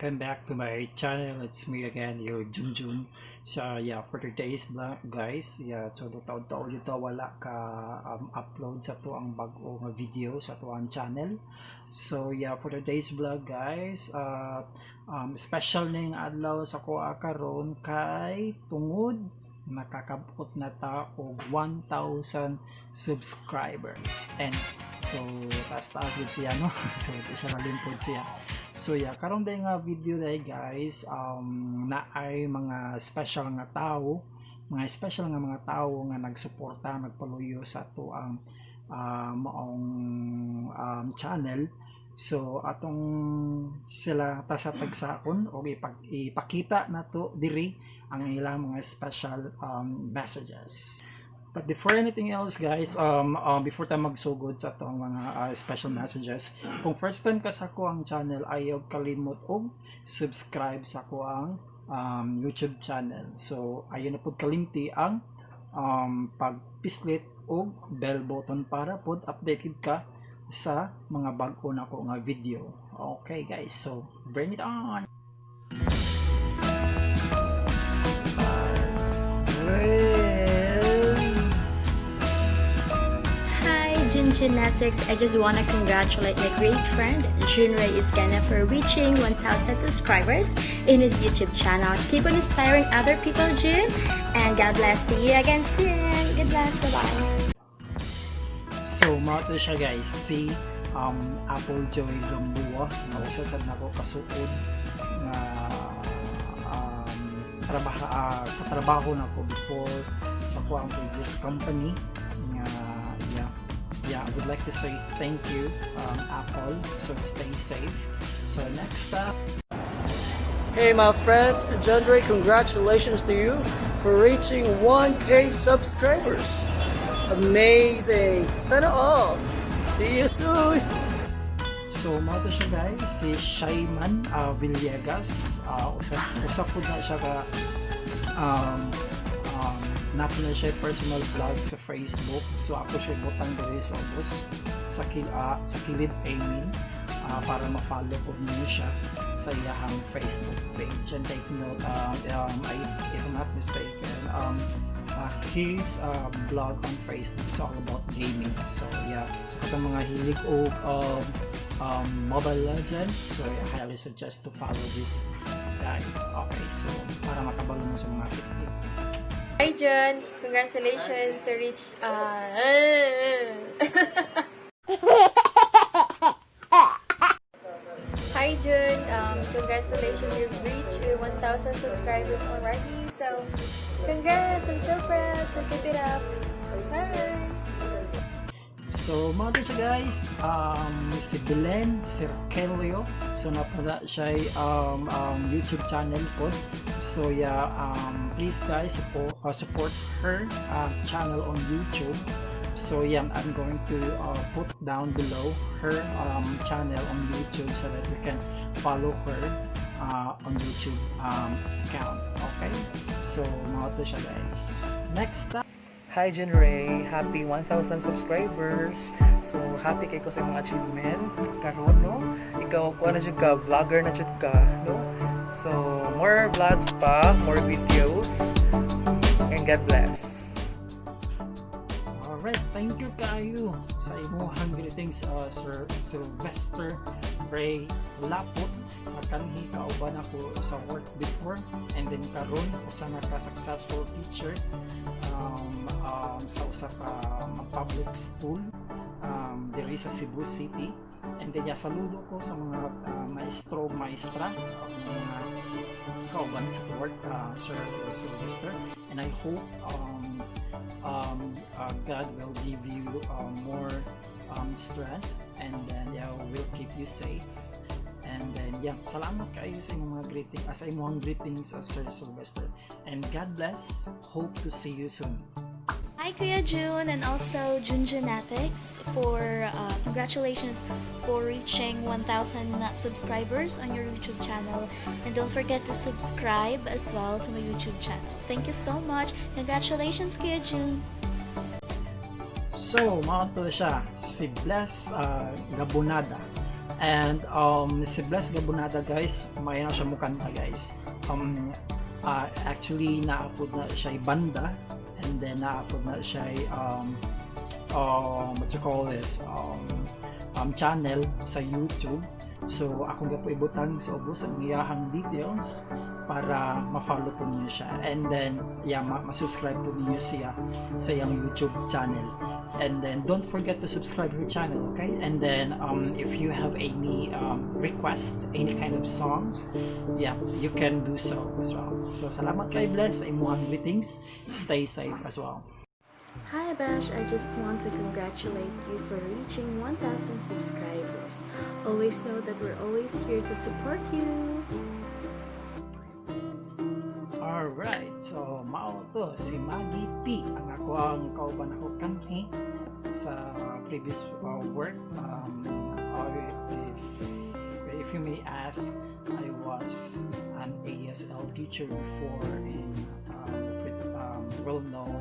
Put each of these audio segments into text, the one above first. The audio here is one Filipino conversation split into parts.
Welcome back to my channel. It's me again, your Junjun. So yeah, for today's vlog guys, yeah, so taon-taon dito wala ka upload sa to ang bago nga video sa to ang channel. So yeah, for today's vlog guys, special ning adlaw sa ko karon kay tungod nakakabot na ta og 1,000 subscribers. And so taas gud siya no. So di siya malimpod siya. So yeah, karon day nga video day guys, na ay mga special nga tao, mga tao nga nagsuporta, nagpaluyo sa ato ang maong channel. So atong sila tasatagsaon o ipakita na to diri ang ilang mga special messages. But before anything else guys, before tayo magsugod sa itong mga special messages, kung first time ka sa ko ang channel, ayaw kalimot og subscribe sa ko ang YouTube channel. So ayaw na pod kalimti ang pagpislit og bell button para pod updated ka sa mga bago na ko nga video. Okay guys, so bring it on! Genetics, I just want to congratulate my great friend Junray Iskena for reaching 1,000 subscribers in his YouTube channel. Keep on inspiring other people, Jun, and God bless to you again soon. God bless, bye-bye. So mga to siya guys, si Apple Joy Gamboa na usasad na ko kasuod na katrabaho na ko before sa ko ang previous company nga yeah, I would like to say thank you, Apple. So stay safe. So next up. Hey my friend, Jandre, congratulations to you for reaching 1K subscribers. Amazing. Sana all. See you soon. So mga to siya guys, si Shayman Villegas. Usap po na siya ka nato na siya personal vlog sa Facebook. So ako siya butang diri sa ubos sa kilid Amin para ma-follow ko niyo siya sa iyang Facebook page. And take note, if I'm not mistaken, his blog on Facebook is all about gaming. So yeah, so katong mga hilig og Mobile Legends, so I highly suggest to follow this guy. Okay, so para makabalo mo sa mga tip. Hi John, congratulations to reach Hi John, congratulations, you've reached 1,000 subscribers already. So congrats, I'm so proud. So keep it up. Bye. So mga siya guys, si Belen Circelio, so napada siya YouTube channel po. So yeah, please guys support her channel on YouTube. So yeah, I'm going to put down below her channel on YouTube so that you can follow her on YouTube account. Okay, so mga siya guys. Next up. Hi Junray, happy 1,000 subscribers. So happy kay ko sa mga achievement karon no. Ikaw ko na jud ka vlogger na jud ka no. So more vlogs pa, more videos. And God bless. Alright, thank you kayo sa imong greetings, Sir Sylvester Ray Lapot. Kanhi kauban ako sa work before, and then karon usa na ka successful teacher sa usa ka public school diri sa Cebu City. And then saludo ko sa mga maestro, maestra, mga kauban sa work, Sir Sylvester, and I hope God will give you more strength, and then will keep you safe. And then yeah, salamat kayo sa imong mga greetings, Sir Sylvester, and God bless. Hope to see you soon. Hi Kuya June, and also Jun Genetics for congratulations for reaching 1,000 subscribers on your YouTube channel, and don't forget to subscribe as well to my YouTube channel. Thank you so much. Congratulations Kuya June. So mga to siya, si Bless Gabonada. And si Bless Gabonada guys, may na siya mukanta guys. Actually na-upload na siya banda, and then na-upload na siya what you call this, channel sa YouTube. So ako nga po ibutang sa ubos ang iyahang details para ma-follow po niyo siya, and then ma-subscribe po niyo siya sa iyang YouTube channel. And then don't forget to subscribe her channel, okay? And then if you have any request, any kind of songs, you can do so as well. So salamat kay Bless, imuhang greetings, stay safe as well. Hi Bash, I just want to congratulate you for reaching 1,000 subscribers. Always know that we're always here to support you. Alright, so mao to si Maggie P. Ang ako ang kauban ako kanhi sa previous work. If you may ask, I was an ASL teacher before in well-known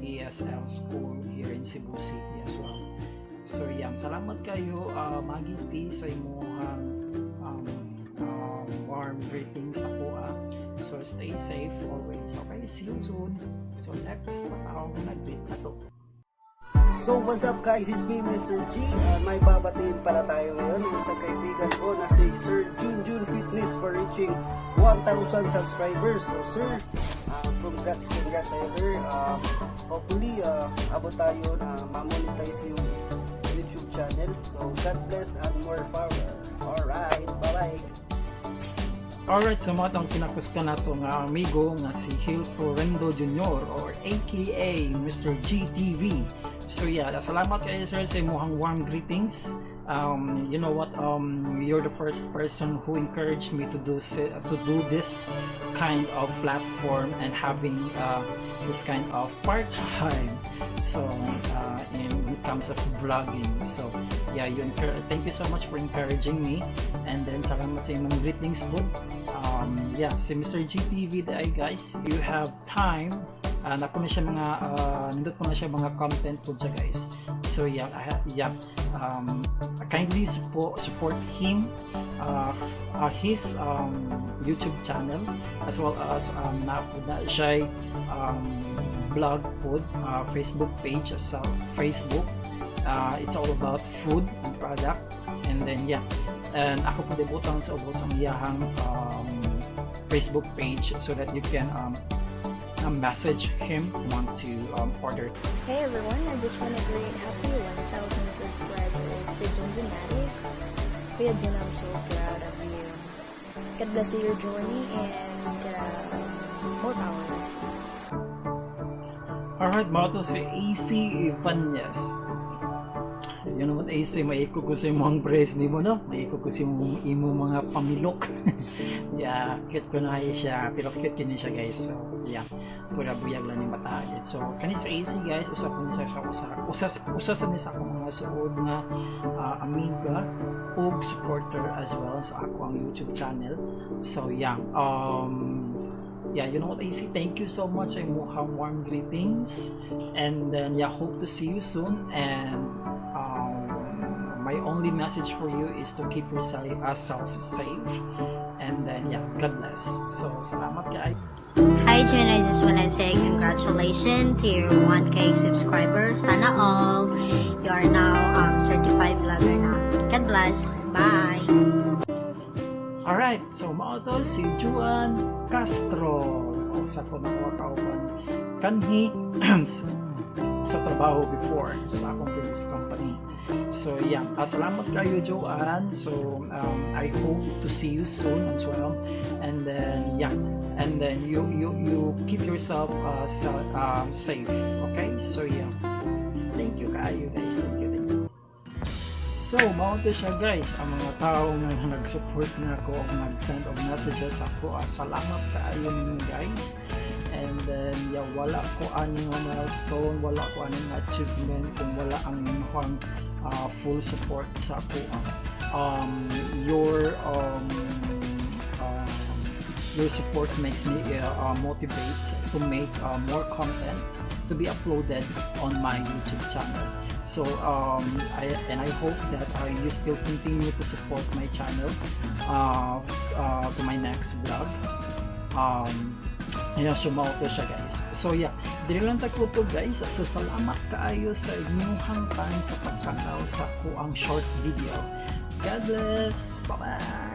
ESL school here in Cebu City as well. So salamat kayo Maggie P sa imuhang warm greetings sa kuha. So stay safe always. Okay, see you soon. So next nag-greet na to. So what's up guys, it's me Mr. G. May babatiin para tayo ngayon ng isang kaibigan ko na si Sir Junjun Fitness for reaching 1,000 subscribers. So sir, congrats sa'yo sir. Hopefully abot tayo na ma-monetize yung YouTube channel. So God bless and more power. Alright, bye-bye. Alright, so mga itong kinapos ka na ito nga amigo nga si Hil Florendo Jr. or aka Mr. GTV. So salamat kayo sir sa imuhang warm greetings. You know what, you're the first person who encouraged me to do this kind of platform and having this kind of part-time in terms of vlogging. So thank you so much for encouraging me, and then salamat sa imong greetings po. Si Mr. GTV day guys, you have time, nako na siya mga nindot po na siya mga content po siya guys. So kindly support him, his YouTube channel, as well as na siya blog food, Facebook page sa Facebook. It's all about food and product, and then and ako po debutan sa ubos ang iyahang Facebook page so that you can message him want to order. Hey everyone, I just want to greet happy 1,000 subscribers to Junjunatics. Kuya Jun, I'm so proud of you. God bless your journey and more power. Alright, mga to si AC Ibanez. Yun naman AC, maiko ko sa imong praise ni mo, no? Maiko ko sa imo mga pamilok. Cute ko na siya, pero cute kini siya guys. So pura buyag lang ni mata. So kani sa AC guys, usap ko niya sa usas ni sa akong mga suod nga amiga ug supporter as well sa ako ang YouTube channel. So you know what, AC, thank you so much sa imong warm greetings, and then hope to see you soon, and my only message for you is to keep yourself safe, and then God bless. So salamat kay. Hi Jun, I just want to say congratulations to your 1K subscribers. Sana all. You are now certified vlogger na. God bless. Bye. Alright, so mao to si Juan Castro. Sa po na kauban kanhi sa trabaho before sa akong previous company. So salamat kayo Joanne. So I hope to see you soon as well, and then you keep yourself safe, okay? So thank you kayo guys, thank you. So mao to siya guys, ang mga tao nga nag-support na ako, nag-send of messages ako. Salamat kaayo ninyo guys. And then wala ko aning milestone, wala ko aning achievement kung wala ang inyong full support sa ako. Your support makes me motivate to make more content to be uploaded on my YouTube channel. So I hope that you still continue to support my channel to my next vlog. Ayan, sumaw ko siya guys. So yeah, dili lang ko to guys. So salamat kaayo sa inyong time sa pagtanaw sa kuang short video. God bless. Bye bye.